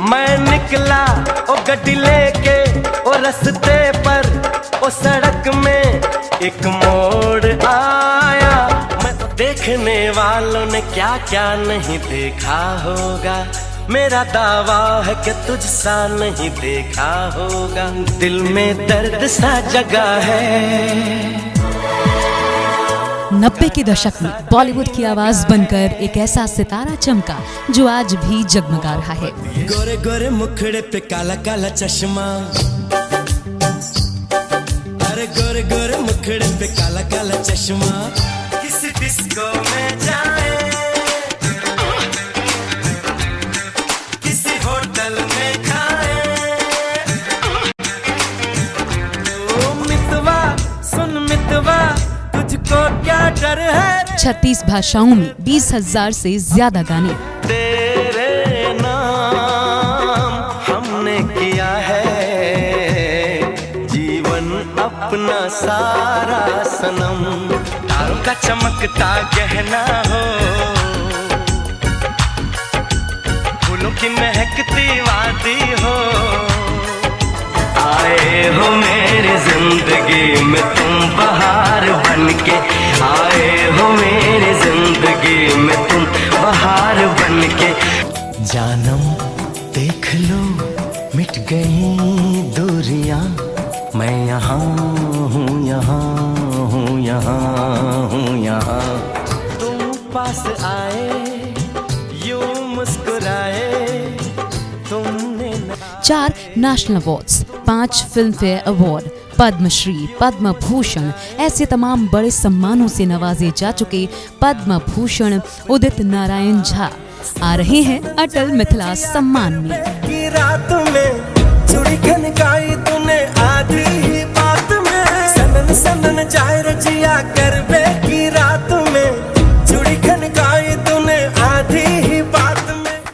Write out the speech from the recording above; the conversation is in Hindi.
मैं निकला ओ गड्डी लेके ओ रस्ते पर ओ सड़क में एक मोड़ आया। मैं तो देखने वालों ने क्या क्या नहीं देखा होगा, मेरा दावा है कि तुझसा नहीं देखा होगा। दिल में दर्द सा जगा है। 90 के दशक में बॉलीवुड की आवाज बनकर एक ऐसा सितारा चमका जो आज भी जगमगा रहा है। गोरे गोरे मुखड़े पे काला काला चश्मा, अरे गोरे गोरे मुखड़े पे काला काला चश्मा। किसी डिस्को में जाए, किसी होटल में खाए। ओ मितवा सुन मितवा, तुझको क्या डर है। 36 भाषाओं में 20,000 से ज्यादा गाने। तेरे नाम हमने किया है जीवन अपना सारा सनम। तारों का चमकता गहना हो, फूलों की महकती वादी हो। आए हो मेरी जिंदगी में तुम बहार बनके, आए हो मेरी जिंदगी में तुम बहार बनके। जानम देख लो मिट गई दूरियां, मैं यहाँ हूँ यहाँ हूँ यहाँ हूँ यहाँ। तुम पास आए यूं मुस्कुराए तुमने। 4 national awards, 5 Filmfare award, Padmashri, Padma Bhushan ऐसे तमाम बड़े सम्मानों से नवाजे जा चुके पद्म भूषण उदित नारायण झा आ रहे हैं अटल मिथिला सम्मान में। की रात में चूड़ी खनकाई तूने आधी ही बात में, सनन सनन जाए रजिया कर बे।